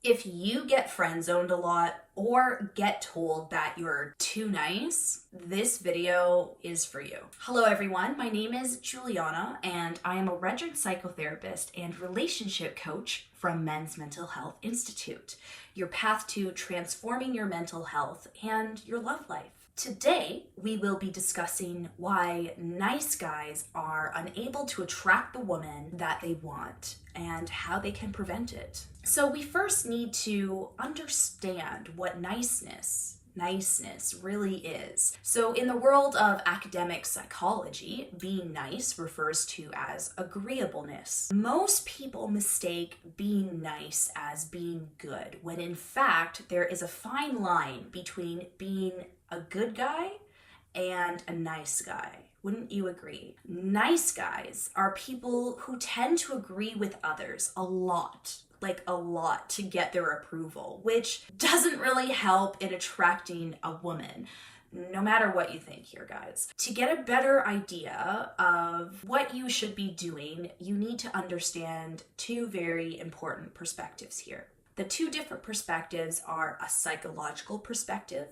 If you get friend zoned a lot or get told that you're too nice, this video is for you. Hello everyone, my name is Juliana and I am a registered psychotherapist and relationship coach from Men's Mental Health Institute, your path to transforming your mental health and your love life. Today, we will be discussing why nice guys are unable to attract the woman that they want and how they can prevent it. So we first need to understand what niceness really is. So in the world of academic psychology, being nice refers to as agreeableness. Most people mistake being nice as being good, when in fact there is a fine line between being a good guy and a nice guy. Wouldn't you agree? Nice guys are people who tend to agree with others a lot to get their approval, which doesn't really help in attracting a woman, no matter what you think here, guys. To get a better idea of what you should be doing, you need to understand two very important perspectives here. The two different perspectives are a psychological perspective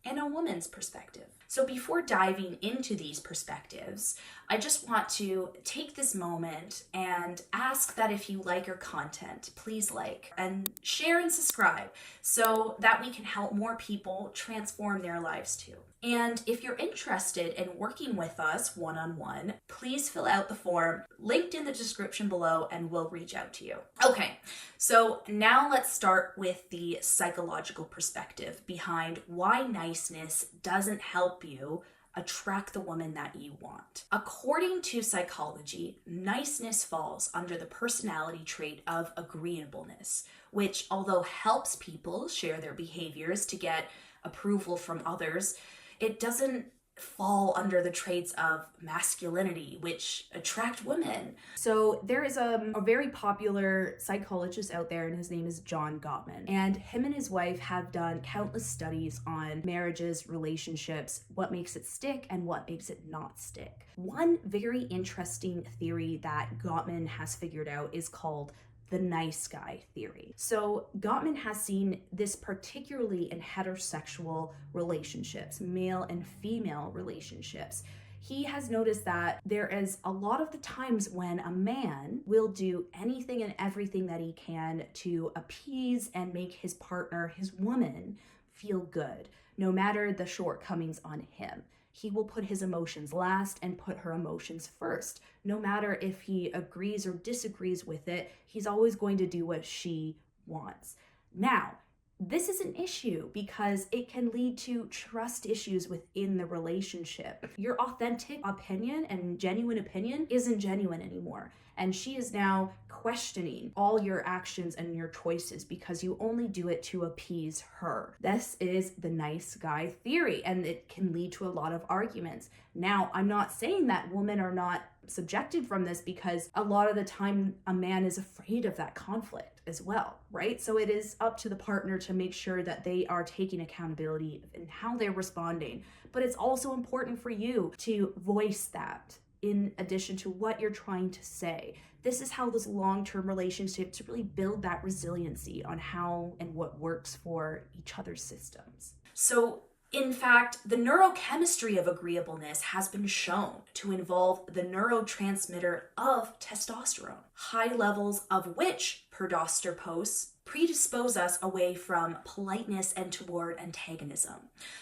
and a woman's perspective. So before diving into these perspectives, I just want to take this moment and ask that if you like our content, please like and share and subscribe so that we can help more people transform their lives too. And if you're interested in working with us one-on-one, please fill out the form linked in the description below and we'll reach out to you. Okay, so now let's start with the psychological perspective behind why niceness doesn't help you attract the woman that you want. According to psychology, niceness falls under the personality trait of agreeableness, which although helps people share their behaviors to get approval from others, it doesn't fall under the traits of masculinity, which attract women. So there is a very popular psychologist out there, and his name is John Gottman. And him and his wife have done countless studies on marriages, relationships, what makes it stick and what makes it not stick. One very interesting theory that Gottman has figured out is called the nice guy theory. So Gottman has seen this particularly in heterosexual relationships, male and female relationships. He has noticed that there is a lot of the times when a man will do anything and everything that he can to appease and make his partner, his woman, feel good, no matter the shortcomings on him. He will put his emotions last and put her emotions first. No matter if he agrees or disagrees with it, he's always going to do what she wants. Now, this is an issue because it can lead to trust issues within the relationship. Your authentic opinion and genuine opinion isn't genuine anymore. And she is now questioning all your actions and your choices because you only do it to appease her. This is the nice guy theory, and it can lead to a lot of arguments. Now, I'm not saying that women are not subjected from this, because a lot of the time a man is afraid of that conflict as well, right? So it is up to the partner to make sure that they are taking accountability in how they're responding. But it's also important for you to voice that in addition to what you're trying to say. This is how those long-term relationships really build that resiliency on how and what works for each other's systems. So in fact, the neurochemistry of agreeableness has been shown to involve the neurotransmitter of testosterone, high levels of which predispose us away from politeness and toward antagonism.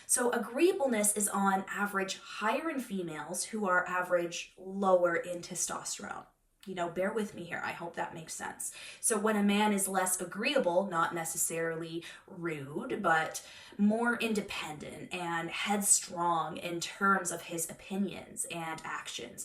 So agreeableness is on average higher in females who are average lower in testosterone. Bear with me here. I hope that makes sense. So when a man is less agreeable, not necessarily rude, but more independent and headstrong in terms of his opinions and actions,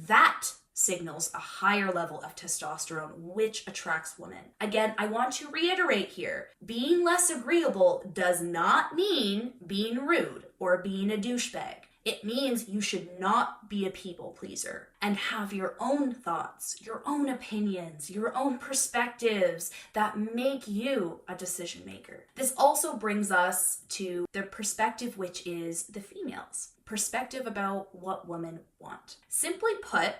that signals a higher level of testosterone, which attracts women. Again, I want to reiterate here, being less agreeable does not mean being rude or being a douchebag. It means you should not be a people pleaser and have your own thoughts, your own opinions, your own perspectives that make you a decision maker. This also brings us to the perspective, which is the females' perspective about what women want. Simply put,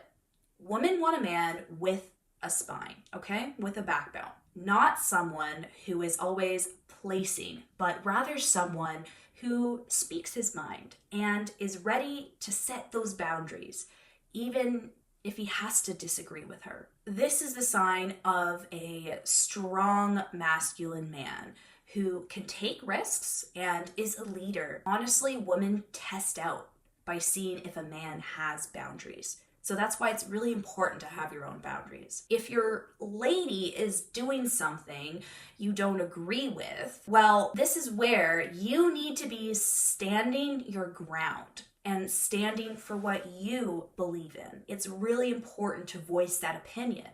women want a man with a spine, okay? With a backbone. not someone who is always placing, but rather someone who speaks his mind and is ready to set those boundaries, even if he has to disagree with her. This is the sign of a strong masculine man who can take risks and is a leader. Honestly, women test out by seeing if a man has boundaries. So that's why it's really important to have your own boundaries. If your lady is doing something you don't agree with, well, this is where you need to be standing your ground and standing for what you believe in. It's really important to voice that opinion.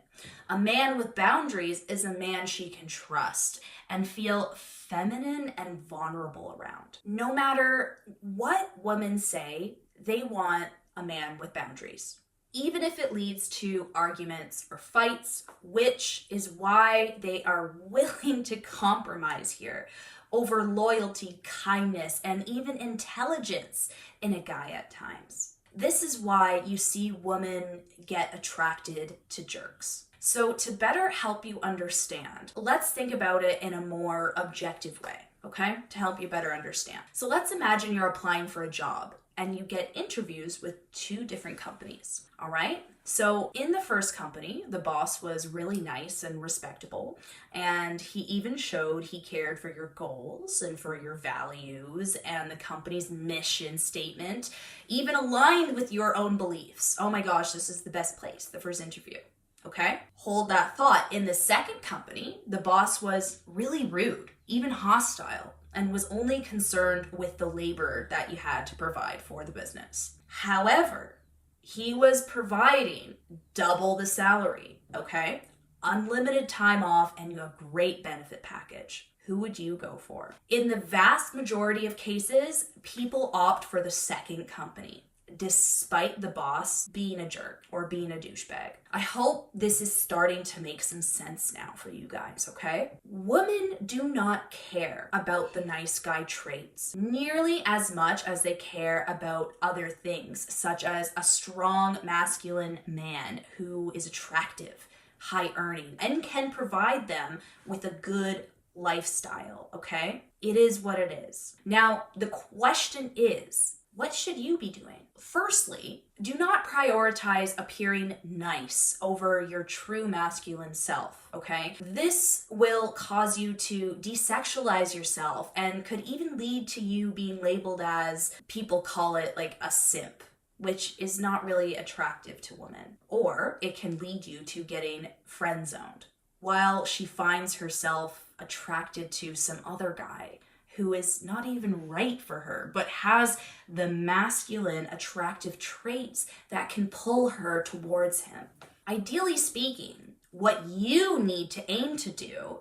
A man with boundaries is a man she can trust and feel feminine and vulnerable around. No matter what women say, they want a man with boundaries, even if it leads to arguments or fights, which is why they are willing to compromise here over loyalty, kindness, and even intelligence in a guy at times. This is why you see women get attracted to jerks. So to better help you understand, let's think about it in a more objective way, okay? To help you better understand. So let's imagine you're applying for a job and you get interviews with 2 different companies, all right? So in the first company, the boss was really nice and respectable, and he even showed he cared for your goals and for your values, and the company's mission statement even aligned with your own beliefs. Oh my gosh, this is the best place, the first interview. Okay? Hold that thought. In the second company, the boss was really rude, even hostile, and was only concerned with the labor that you had to provide for the business. However, he was providing double the salary, okay? Unlimited time off and a great benefit package. Who would you go for? In the vast majority of cases, people opt for the second company, despite the boss being a jerk or being a douchebag. I hope this is starting to make some sense now for you guys, okay? Women do not care about the nice guy traits nearly as much as they care about other things, such as a strong masculine man who is attractive, high earning, and can provide them with a good lifestyle, okay? It is what it is. Now, the question is, what should you be doing? Firstly, do not prioritize appearing nice over your true masculine self, okay? This will cause you to desexualize yourself and could even lead to you being labeled as, people call it like a simp, which is not really attractive to women. Or it can lead you to getting friend zoned while she finds herself attracted to some other guy who is not even right for her, but has the masculine attractive traits that can pull her towards him. Ideally speaking, what you need to aim to do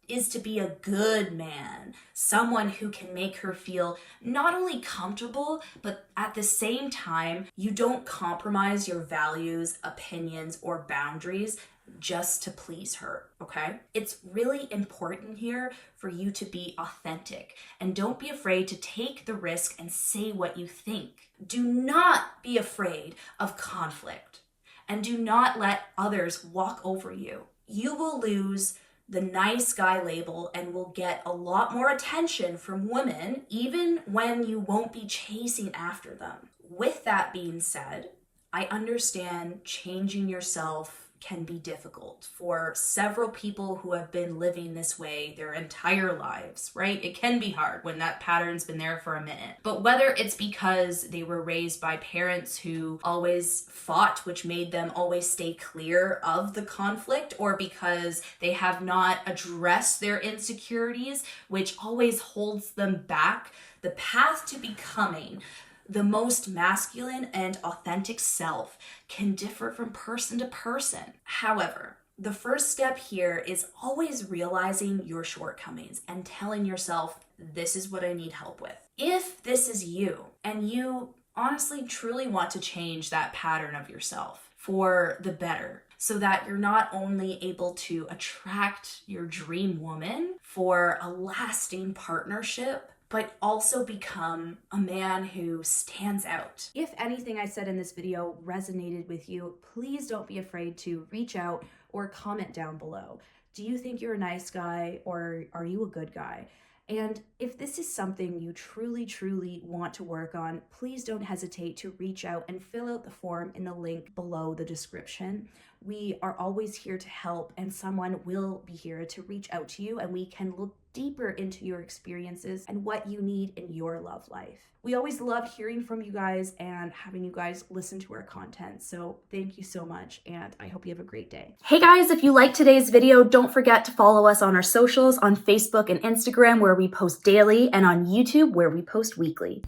is to be a good man, someone who can make her feel not only comfortable, but at the same time, you don't compromise your values, opinions, or boundaries just to please her, okay? It's really important here for you to be authentic and don't be afraid to take the risk and say what you think. Do not be afraid of conflict and do not let others walk over you. You will lose the nice guy label and will get a lot more attention from women even when you won't be chasing after them. With that being said, I understand changing yourself can be difficult for several people who have been living this way their entire lives, right? It can be hard when that pattern's been there for a minute. But whether it's because they were raised by parents who always fought, which made them always stay clear of the conflict, or because they have not addressed their insecurities, which always holds them back, the path to becoming the most masculine and authentic self can differ from person to person. However, the first step here is always realizing your shortcomings and telling yourself, this is what I need help with. If this is you and you honestly truly want to change that pattern of yourself for the better, so that you're not only able to attract your dream woman for a lasting partnership, but also become a man who stands out. If anything I said in this video resonated with you, please don't be afraid to reach out or comment down below. Do you think you're a nice guy, or are you a good guy? And if this is something you truly, truly want to work on, please don't hesitate to reach out and fill out the form in the link below the description. We are always here to help, and someone will be here to reach out to you, and we can look deeper into your experiences and what you need in your love life. We always love hearing from you guys and having you guys listen to our content. So thank you so much, and I hope you have a great day. Hey guys, if you liked today's video, don't forget to follow us on our socials on Facebook and Instagram, where we post daily, and on YouTube, where we post weekly.